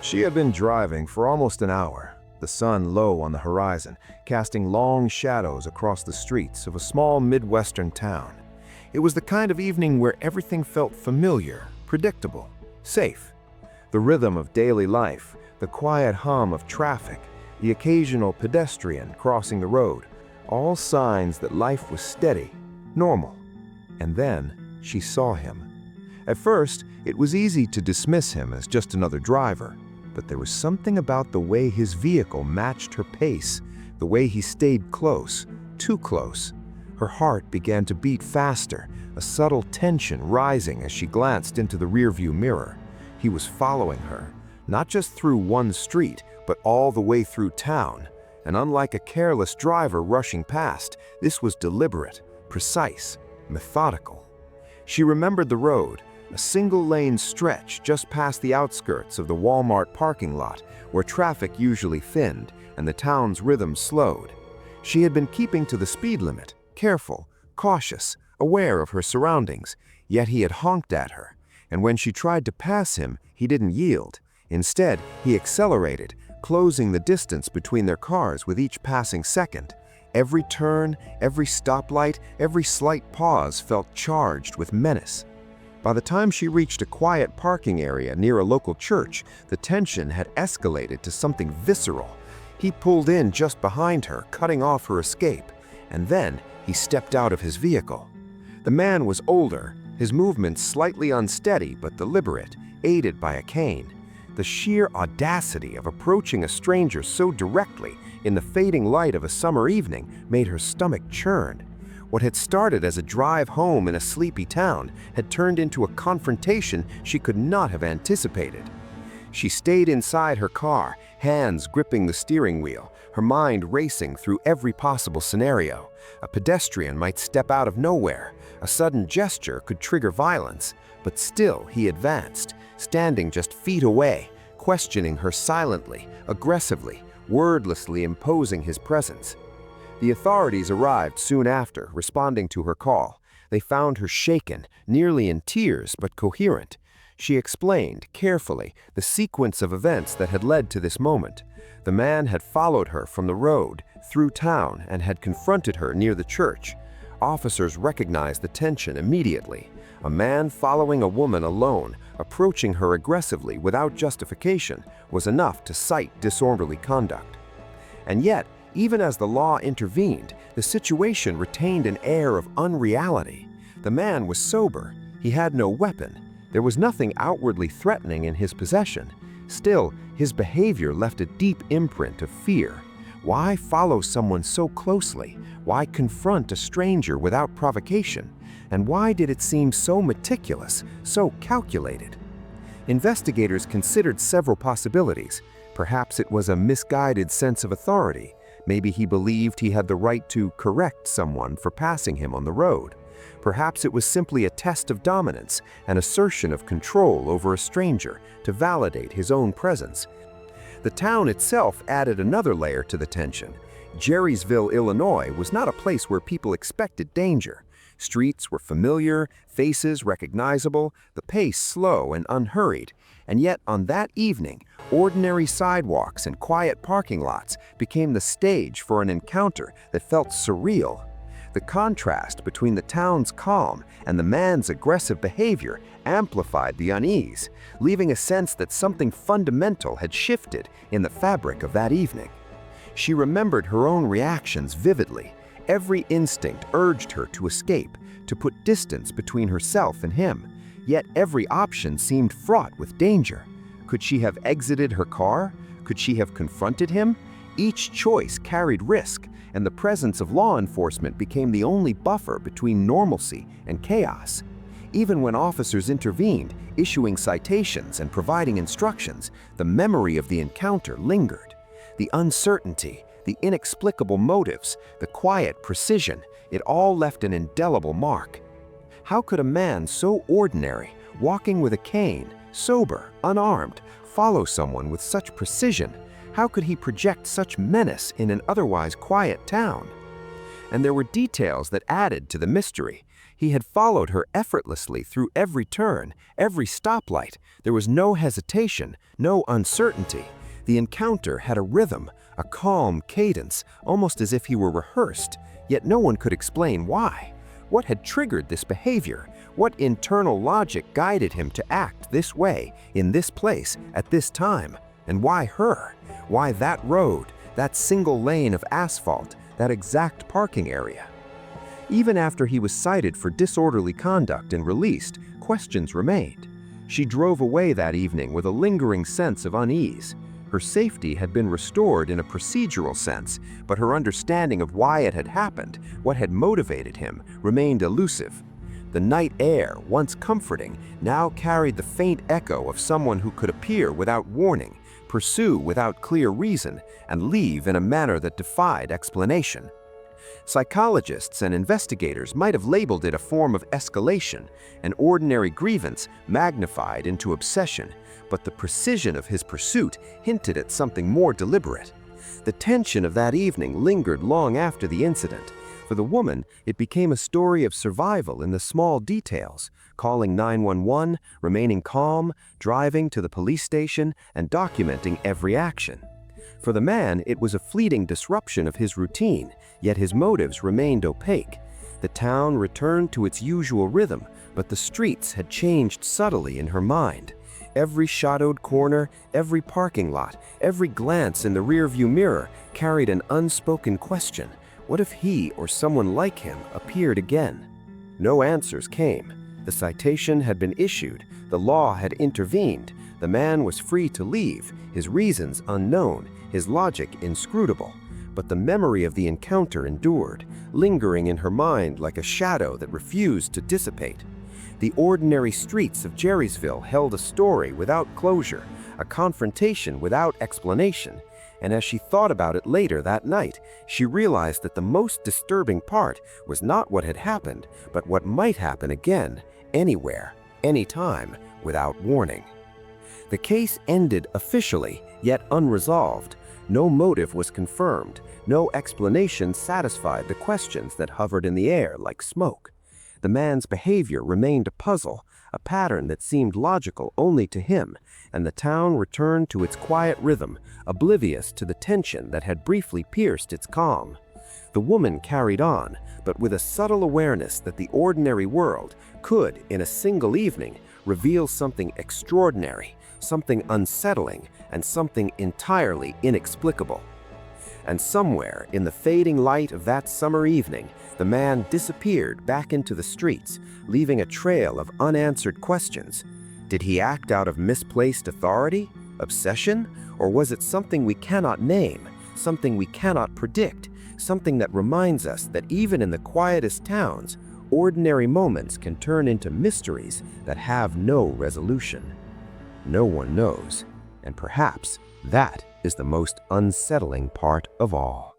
She had been driving for almost an hour, the sun low on the horizon, casting long shadows across the streets of a small Midwestern town. It was the kind of evening where everything felt familiar, predictable, safe. The rhythm of daily life, the quiet hum of traffic, the occasional pedestrian crossing the road, all signs that life was steady, normal. And then she saw him. At first, it was easy to dismiss him as just another driver, but there was something about the way his vehicle matched her pace, the way he stayed close, too close. Her heart began to beat faster, a subtle tension rising as she glanced into the rearview mirror. He was following her, not just through one street, but all the way through town. And unlike a careless driver rushing past, this was deliberate, precise, methodical. She remembered the road, a single-lane stretch just past the outskirts of the Walmart parking lot, where traffic usually thinned and the town's rhythm slowed. She had been keeping to the speed limit, careful, cautious, aware of her surroundings, yet he had honked at her, and when she tried to pass him, he didn't yield. Instead, he accelerated, closing the distance between their cars with each passing second. Every turn, every stoplight, every slight pause felt charged with menace. By the time she reached a quiet parking area near a local church, the tension had escalated to something visceral. He pulled in just behind her, cutting off her escape, and then he stepped out of his vehicle. The man was older, his movements slightly unsteady but deliberate, aided by a cane. The sheer audacity of approaching a stranger so directly in the fading light of a summer evening made her stomach churn. What had started as a drive home in a sleepy town had turned into a confrontation she could not have anticipated. She stayed inside her car, hands gripping the steering wheel, her mind racing through every possible scenario. A pedestrian might step out of nowhere, a sudden gesture could trigger violence, but still he advanced, standing just feet away, questioning her silently, aggressively, wordlessly imposing his presence. The authorities arrived soon after, responding to her call. They found her shaken, nearly in tears, but coherent. She explained, carefully, the sequence of events that had led to this moment. The man had followed her from the road, through town, and had confronted her near the church. Officers recognized the tension immediately. A man following a woman alone, approaching her aggressively without justification, was enough to cite disorderly conduct. And yet, even as the law intervened, the situation retained an air of unreality. The man was sober. He had no weapon. There was nothing outwardly threatening in his possession. Still, his behavior left a deep imprint of fear. Why follow someone so closely? Why confront a stranger without provocation? And why did it seem so meticulous, so calculated? Investigators considered several possibilities. Perhaps it was a misguided sense of authority. Maybe he believed he had the right to correct someone for passing him on the road. Perhaps it was simply a test of dominance, an assertion of control over a stranger to validate his own presence. The town itself added another layer to the tension. Jerrysville, Illinois was not a place where people expected danger. Streets were familiar, faces recognizable, the pace slow and unhurried. And yet on that evening, ordinary sidewalks and quiet parking lots became the stage for an encounter that felt surreal. The contrast between the town's calm and the man's aggressive behavior amplified the unease, leaving a sense that something fundamental had shifted in the fabric of that evening. She remembered her own reactions vividly. Every instinct urged her to escape, to put distance between herself and him. Yet every option seemed fraught with danger. Could she have exited her car? Could she have confronted him? Each choice carried risk, and the presence of law enforcement became the only buffer between normalcy and chaos. Even when officers intervened, issuing citations and providing instructions, the memory of the encounter lingered. The uncertainty, the inexplicable motives, the quiet precision, it all left an indelible mark. How could a man so ordinary, walking with a cane, sober, unarmed, follow someone with such precision? How could he project such menace in an otherwise quiet town? And there were details that added to the mystery. He had followed her effortlessly through every turn, every stoplight. There was no hesitation, no uncertainty. The encounter had a rhythm, a calm cadence, almost as if he were rehearsed, yet no one could explain why. What had triggered this behavior? What internal logic guided him to act this way, in this place, at this time? And why her? Why that road, that single lane of asphalt, that exact parking area? Even after he was cited for disorderly conduct and released, questions remained. She drove away that evening with a lingering sense of unease. Her safety had been restored in a procedural sense, but her understanding of why it had happened, what had motivated him, remained elusive. The night air, once comforting, now carried the faint echo of someone who could appear without warning, pursue without clear reason, and leave in a manner that defied explanation. Psychologists and investigators might have labeled it a form of escalation, an ordinary grievance magnified into obsession, but the precision of his pursuit hinted at something more deliberate. The tension of that evening lingered long after the incident. For the woman, it became a story of survival in the small details, calling 911, remaining calm, driving to the police station, and documenting every action. For the man, it was a fleeting disruption of his routine, yet his motives remained opaque. The town returned to its usual rhythm, but the streets had changed subtly in her mind. Every shadowed corner, every parking lot, every glance in the rearview mirror carried an unspoken question. What if he or someone like him appeared again? No answers came. The citation had been issued, the law had intervened, the man was free to leave, his reasons unknown, his logic inscrutable. But the memory of the encounter endured, lingering in her mind like a shadow that refused to dissipate. The ordinary streets of Jerrysville held a story without closure, a confrontation without explanation. And as she thought about it later that night, she realized that the most disturbing part was not what had happened, but what might happen again, anywhere, anytime, without warning. The case ended officially, yet unresolved. No motive was confirmed. No explanation satisfied the questions that hovered in the air like smoke. The man's behavior remained a puzzle, a pattern that seemed logical only to him, and the town returned to its quiet rhythm, oblivious to the tension that had briefly pierced its calm. The woman carried on, but with a subtle awareness that the ordinary world could, in a single evening, reveal something extraordinary, something unsettling, and something entirely inexplicable. And somewhere in the fading light of that summer evening, the man disappeared back into the streets, leaving a trail of unanswered questions. Did he act out of misplaced authority, obsession, or was it something we cannot name, something we cannot predict, something that reminds us that even in the quietest towns, ordinary moments can turn into mysteries that have no resolution? No one knows, and perhaps that is the most unsettling part of all.